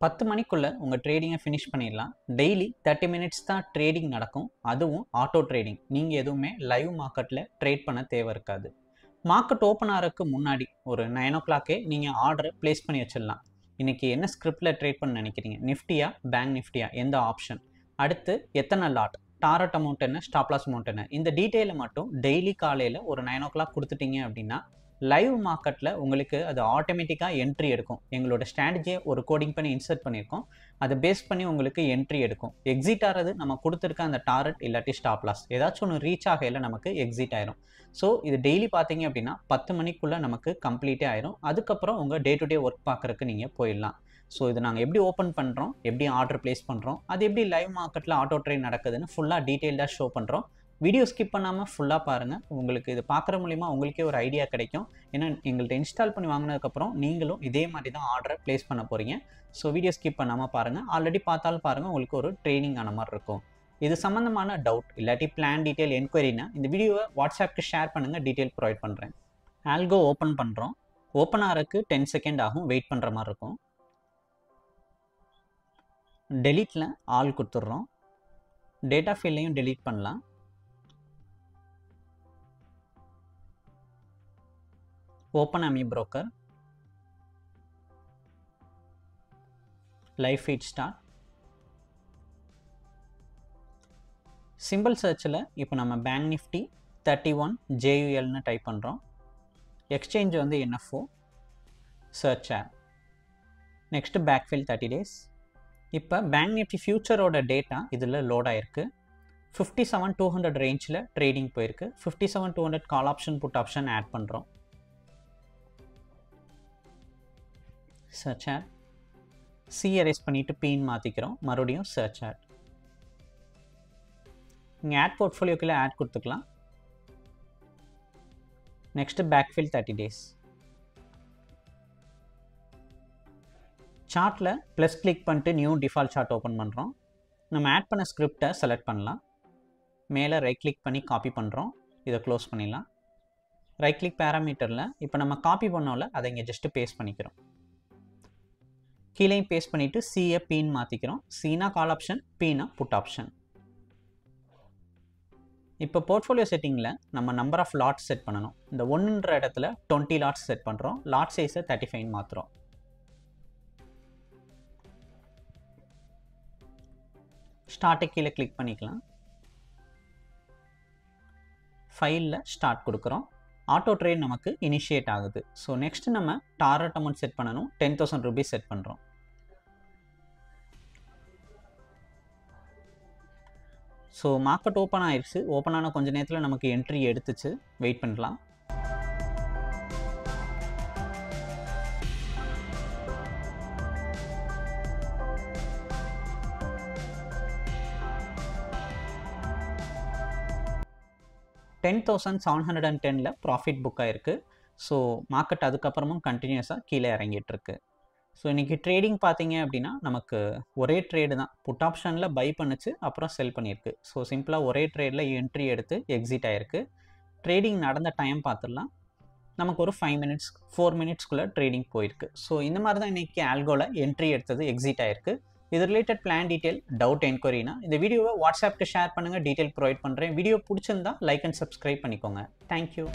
10 மணிக்குள்ள உங்க ட்ரேடிங்கை ஃபினிஷ் பண்ணிடலாம். டெய்லி 30 மினிட்ஸ் தான் ட்ரேடிங் நடக்கும். அதுவும் ஆட்டோ ட்ரேடிங். நீங்க எதுவுமே லைவ் மார்க்கெட்ல ட்ரேட் பண்ண தேவை இருக்காது. மார்க்கெட் ஓப்பன் ஆகிறதுக்கு முன்னாடி ஒரு 9 ஓ கிளாக்கே நீங்க ஆர்டரை பிளேஸ் பண்ணி வச்சிடலாம். இன்னைக்கு என்ன ஸ்கிரிப்ட்ல ட்ரேட் பண்ண நினைக்கிறீங்க? நிஃப்டியா, பேங்க் நிஃப்டியா, எந்த ஆப்ஷன், அடுத்து எத்தனை லாட், டாரட் அமௌண்ட் என்ன, ஸ்டாப் லாஸ் அமௌண்ட் என்ன, இந்த டீட்டெயிலை மட்டும் டெய்லி காலையில் ஒரு 9 ஓ கிளாக் கொடுத்துட்டீங்க அப்படின்னா லைவ் மார்க்கெட்டில் உங்களுக்கு அது ஆட்டோமேட்டிக்காக என்ட்ரி எடுக்கும். எங்களோட ஸ்ட்ராட்டஜியை ஒரு கோடிங் பண்ணி இன்சர்ட் பண்ணியிருக்கோம். அதை பேஸ் பண்ணி உங்களுக்கு என்ட்ரி எடுக்கும். எக்ஸிட் ஆகிறது நம்ம கொடுத்துருக்க அந்த டாரட் இல்லாட்டி ஸ்டாப் லாஸ் ஏதாச்சும் ஒன்று ரீச் ஆகையில் நமக்கு எக்ஸிட் ஆயிரும். ஸோ இது டெய்லி பார்த்தீங்க அப்படின்னா 10 மணிக்குள்ளே நமக்கு கம்ப்ளீட்டே ஆயிரும். அதுக்கப்புறம் உங்கள் டே டு டே ஒர்க் பார்க்குறதுக்கு நீங்கள் போயிடலாம். ஸோ இது நாங்கள் எப்படி ஓப்பன் பண்ணுறோம், எப்படி ஆர்டர் பிளேஸ் பண்ணுறோம், அது எப்படி லைவ் மார்க்கெட்டில் ஆட்டோ ட்ரேட் நடக்குதுன்னு ஃபுல்லாக டீட்டெயில்டாக ஷோ பண்ணுறோம். வீடியோ ஸ்கிப் பண்ணாமல் ஃபுல்லாக பாருங்கள். உங்களுக்கு இது பார்க்குற மூலிமா உங்களுக்கே ஒரு ஐடியா கிடைக்கும். ஏன்னா எங்கள்கிட்ட இன்ஸ்டால் பண்ணி வாங்கினதுக்கப்புறம் நீங்களும் இதே மாதிரி தான் ஆர்டரை ப்ளேஸ் பண்ண போகிறீங்க. ஸோ வீடியோ ஸ்கிப் பண்ணாமல் பாருங்கள். ஆல்ரெடி பார்த்தாலும் பாருங்கள், உங்களுக்கு ஒரு ட்ரைனிங் ஆன மாதிரி இருக்கும். இது சம்மந்தமான டவுட் இல்லாட்டி பிளான் டீட்டெயில் என்கொயரினா இந்த வீடியோவை வாட்ஸ்அப்புக்கு ஷேர் பண்ணுங்கள், டீட்டெயில் ப்ரொவைட் பண்ணுறேன். ஆல்கோ ஓப்பன் பண்ணுறோம். ஓப்பன் ஆகிறதுக்கு 10 செகண்ட் ஆகும், வெயிட் பண்ணுற மாதிரி இருக்கும். டெலீட்டில் ஆல் கொடுத்துட்றோம். டேட்டா ஃபீல்டையும் டெலீட் பண்ணலாம். Open AmiBroker, live feed start. Simple சர்ச்சில் இப்போ நம்ம பேங்க் நிஃப்டி 31 JULன்னு டைப் பண்ணுறோம். எக்ஸ்சேஞ்ச் வந்து NFO, சர்ச் ஆப். Next backfill 30 days. இப்போ பேங்க் நிஃப்டி ஃபியூச்சரோட டேட்டா இதில் லோட் ஆகிருக்கு. 57,200 ரேஞ்சில் ட்ரேடிங் போயிருக்கு. 57,200 call option put option add பண்ணுறோம். Search add. சி எரேஸ் பண்ணிவிட்டு பின் மாற்றிக்கிறோம். மறுபடியும் சர்ச் ஆட். இங்கே ஆட் போர்ட்ஃபோலியோக்குள்ளே ஆட் கொடுத்துக்கலாம். Next backfill 30 days. சார்ட்டில் ப்ளஸ் கிளிக் பண்ணிட்டு நியூ டிஃபால்ட் சார்ட் ஓப்பன் பண்ணுறோம். நம்ம ஆட் பண்ண ஸ்கிரிப்டை செலக்ட் பண்ணலாம். மேலே ரைட் கிளிக் பண்ணி காப்பி பண்ணுறோம். இதை க்ளோஸ் பண்ணிடலாம். ரைட் கிளிக் பேராமீட்டரில் இப்போ நம்ம காப்பி பண்ணோம்ல அதை இங்கே ஜஸ்ட்டு பேஸ்ட் பண்ணிக்கிறோம். கீழேயும் பேஸ்ட் பண்ணிவிட்டு சியை பின் மாற்றிக்கிறோம். சீனா கால் ஆப்ஷன், பீனா புட் ஆப்ஷன். இப்போ போர்ட்ஃபோலியோ செட்டிங்கில் நம்ம நம்பர் ஆஃப் லாட்ஸ் செட் பண்ணணும். இந்த 1ன்ற இடத்துல 20 லாட்ஸ் செட் பண்ணுறோம். லாட் சைஸை 35 மாற்றுறோம். ஸ்டார்ட்டை கீழே கிளிக் பண்ணிக்கலாம். ஃபைலில் ஸ்டார்ட் கொடுக்குறோம். ஆட்டோ ட்ரேட் நமக்கு இனிஷியேட் ஆகுது. ஸோ நெக்ஸ்ட் நம்ம டாரட் அமௌண்ட் செட் பண்ணணும். 10,000 rupees செட் பண்ணுறோம். ஸோ மார்க்கெட் ஓப்பன் ஆயிடுச்சு. ஓப்பன் ஆன கொஞ்சம் நேரத்தில் நமக்கு என்ட்ரி எடுத்துச்சு. வெயிட் பண்ணலாம். $10,710 ப்ராஃபிட் புக் ஆயிருக்கு. ஸோ மார்க்கெட் அதுக்கப்புறமும் கண்டினியூஸாக கீழே இறங்கிட்டு இருக்கு. ஸோ இன்றைக்கி ட்ரேடிங் பார்த்தீங்க அப்படின்னா நமக்கு ஒரே ட்ரேடு தான். புட் ஆப்ஷனில் பை பண்ணுச்சு, அப்புறம் செல் பண்ணியிருக்கு. ஸோ சிம்பிளாக ஒரே ட்ரேடில் என்ட்ரி எடுத்து எக்ஸிட் ஆகிருக்கு. ட்ரேடிங் நடந்த டைம் பார்த்துடலாம். நமக்கு ஒரு 4 மினிட்ஸ்க்குள்ளே ட்ரேடிங் போயிருக்கு. ஸோ இந்த மாதிரி தான் இன்றைக்கி ஆல்கோவில் என்ட்ரி எடுத்தது எக்ஸிட் ஆகிருக்கு. இது ரிலேட்டட் பிளான் டீட்டெயில் டவுட் என்கொயரினா இந்த வீடியோவை வாட்ஸ்அப்புக்கு ஷேர் பண்ணுங்கள், டீட்டெயில் ப்ரொவைட் பண்ணுறேன். வீடியோ பிடிச்சிருந்தா லைக் அண்ட் சப்ஸ்கிரைப் பண்ணிக்கோங்க. தேங்க்யூ.